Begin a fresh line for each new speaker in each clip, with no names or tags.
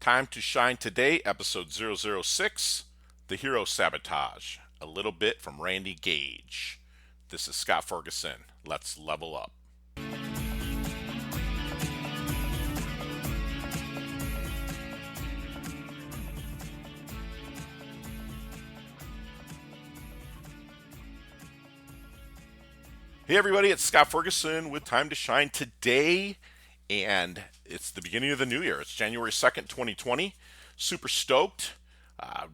Time to Shine Today, episode 006, The Hero Sabotage. A little bit from Randy Gage. This is Scott Ferguson. Let's level up. Hey everybody, it's Scott Ferguson with Time to Shine Today, and it's the beginning of the new year. It's January 2nd, 2020. Super stoked,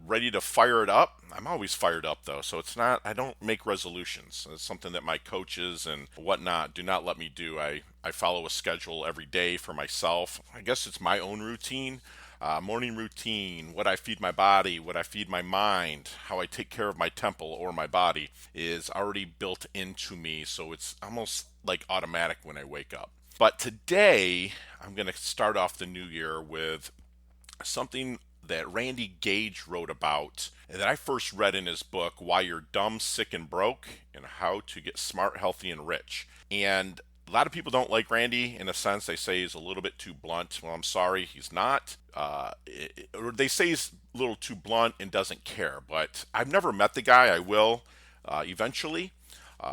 ready to fire it up. I'm always fired up though, so I don't make resolutions. It's something that my coaches and whatnot do not let me do. I follow a schedule every day for myself. I guess it's my own routine. Morning routine, what I feed my body, what I feed my mind, how I take care of my temple or my body is already built into me, so it's almost like automatic when I wake up. But today, I'm going to start off the new year with something that Randy Gage wrote about that I first read in his book, Why You're Dumb, Sick, and Broke, and How to Get Smart, Healthy, and Rich. And a lot of people don't like Randy in a sense. They say he's a little bit too blunt. Well, I'm sorry, he's not. Or they say he's a little too blunt and doesn't care. But I've never met the guy. I will eventually.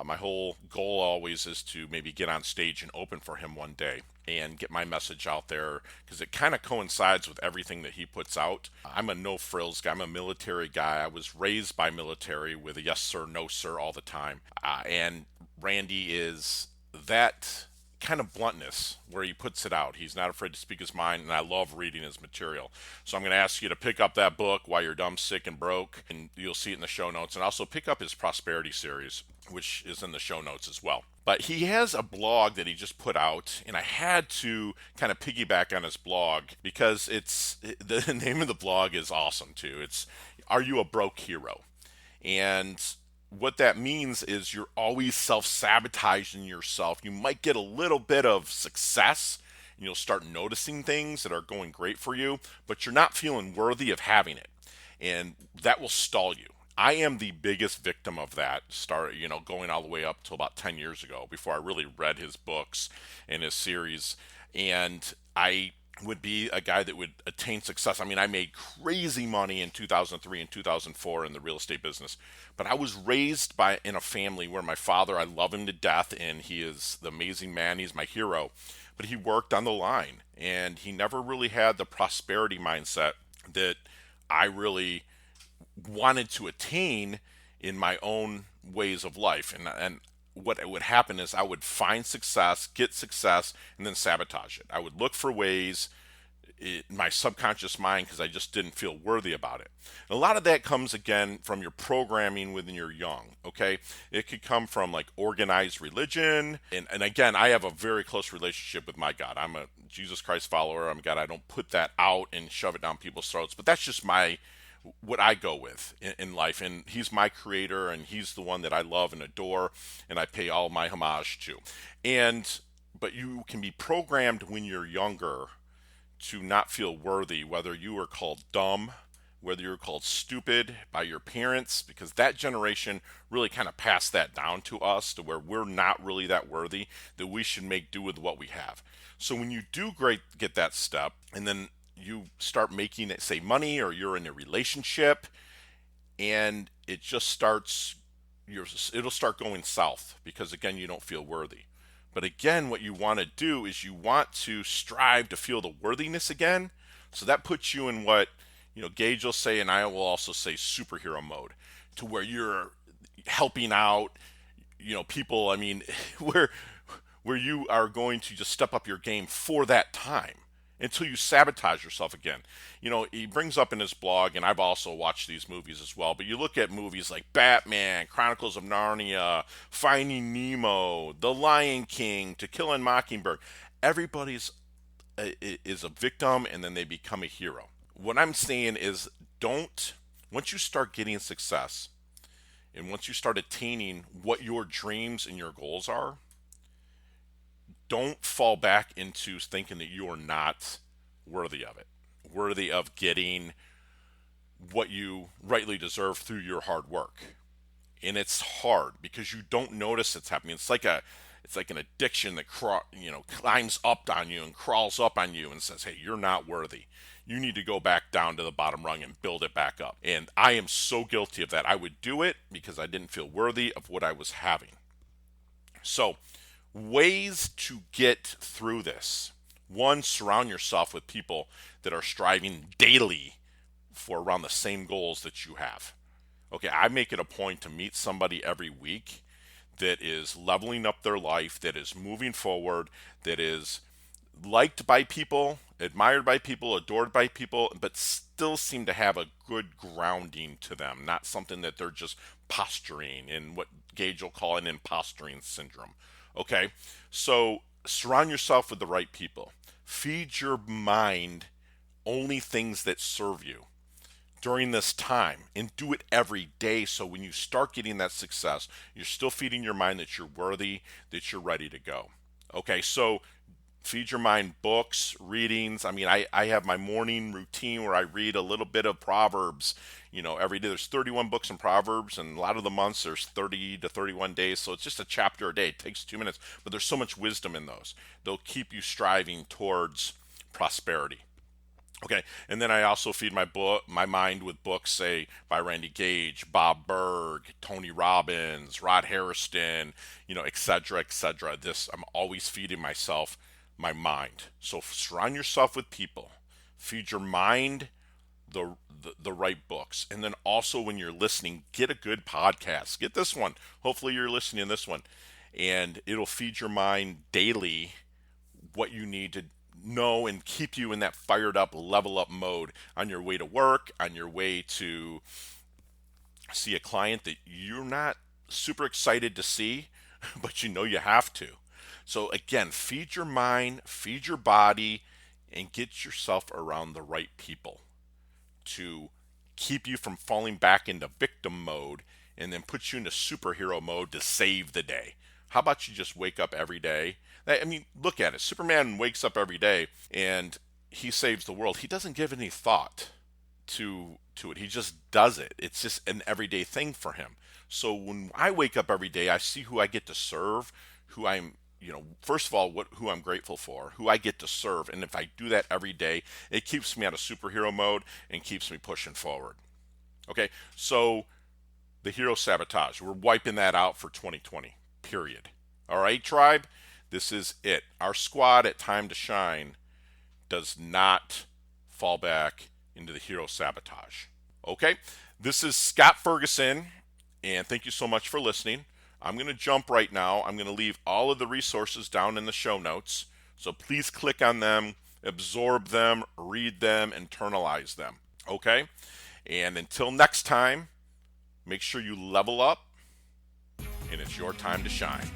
My whole goal always is to maybe get on stage and open for him one day and get my message out there because it kind of coincides with everything that he puts out. I'm a no frills guy. I'm a military guy. I was raised by military with a yes sir, no sir all the time. And Randy is that kind of bluntness where he puts it out. He's not afraid to speak his mind, and I love reading his material. So I'm going to ask you to pick up that book, Why You're Dumb, Sick, and Broke, and you'll see it in the show notes. And also pick up his prosperity series, which is in the show notes as well. But he has a blog that he just put out, and I had to kind of piggyback on his blog because the name of the blog is awesome too. It's Are You a Broke Hero? And what that means is you're always self-sabotaging yourself. You might get a little bit of success and you'll start noticing things that are going great for you, but you're not feeling worthy of having it. And that will stall you. I am the biggest victim of that, going all the way up to about 10 years ago before I really read his books and his series. And I would be a guy that would attain success. I mean, I made crazy money in 2003 and 2004 in the real estate business, but I was raised in a family where my father, I love him to death, and he is the amazing man. He's my hero, but he worked on the line, and he never really had the prosperity mindset that I really wanted to attain in my own ways of life. And what would happen is I would find success, get success, and then sabotage it. I would look for ways in my subconscious mind because I just didn't feel worthy about it. And a lot of that comes again from your programming when you're young, okay? It could come from like organized religion. And again, I have a very close relationship with my God. I'm a Jesus Christ follower. I'm God. I don't put that out and shove it down people's throats, but that's just what I go with in life, and he's my creator, and he's the one that I love and adore, and I pay all my homage to. But you can be programmed when you're younger to not feel worthy, whether you are called dumb, whether you're called stupid by your parents, because that generation really kind of passed that down to us to where we're not really that worthy, that we should make do with what we have. So when you do get that step, and then you start making it, say, money, or you're in a relationship and it just it'll start going south because again, you don't feel worthy. But again, what you want to do is you want to strive to feel the worthiness again. So that puts you in what, Gage will say, and I will also say superhero mode, to where you're helping out, people, I mean, where you are going to just step up your game for that time until you sabotage yourself again. He brings up in his blog, and I've also watched these movies as well, but you look at movies like Batman, Chronicles of Narnia, Finding Nemo, The Lion King, To Kill a Mockingbird. Everybody's is a victim, and then they become a hero. What I'm saying is once you start getting success, and once you start attaining what your dreams and your goals are, don't fall back into thinking that you are not worthy of it, worthy of getting what you rightly deserve through your hard work. And it's hard because you don't notice it's happening. It's like an addiction that climbs up on you and crawls up on you and says, "Hey, you're not worthy." you need to go back down to the bottom rung and build it back up. And I am so guilty of that. I would do it because I didn't feel worthy of what I was having. So, ways to get through this. One, surround yourself with people that are striving daily for around the same goals that you have. Okay, I make it a point to meet somebody every week that is leveling up their life, that is moving forward, that is liked by people, admired by people, adored by people, but still seem to have a good grounding to them, not something that they're just posturing in what Gage will call an imposturing syndrome. Okay, so surround yourself with the right people. Feed your mind only things that serve you during this time, and do it every day, so when you start getting that success, you're still feeding your mind that you're worthy, that you're ready to go. Okay, so feed your mind books, readings. I mean, I have my morning routine where I read a little bit of Proverbs, every day. There's 31 books in Proverbs, and a lot of the months there's 30 to 31 days, so it's just a chapter a day. It takes 2 minutes, but there's so much wisdom in those. They'll keep you striving towards prosperity. Okay, and then I also feed my mind with books, say by Randy Gage, Bob Berg, Tony Robbins, Rod Harrison, et cetera, et cetera. I'm always feeding my mind. So surround yourself with people. Feed your mind the right books, and then also when you're listening, get a good podcast. Get this one. Hopefully you're listening to this one, and it'll feed your mind daily what you need to know and keep you in that fired up, level up mode on your way to work, on your way to see a client that you're not super excited to see, but you have to. So again, feed your mind, feed your body, and get yourself around the right people to keep you from falling back into victim mode and then put you into superhero mode to save the day. How about you just wake up every day? I mean, look at it. Superman wakes up every day and he saves the world. He doesn't give any thought to it. He just does it. It's just an everyday thing for him. So when I wake up every day, I see who I get to serve, who I'm, first of all, who I'm grateful for, who I get to serve. And if I do that every day, it keeps me out of superhero mode and keeps me pushing forward. Okay, so the Hero Sabotage, we're wiping that out for 2020, period. All right, tribe, this is it. Our squad at Time to Shine does not fall back into the Hero Sabotage. Okay, this is Scott Ferguson, and thank you so much for listening. I'm going to jump right now. I'm going to leave all of the resources down in the show notes, so please click on them, absorb them, read them, internalize them. Okay, and until next time, make sure you level up, and it's your time to shine.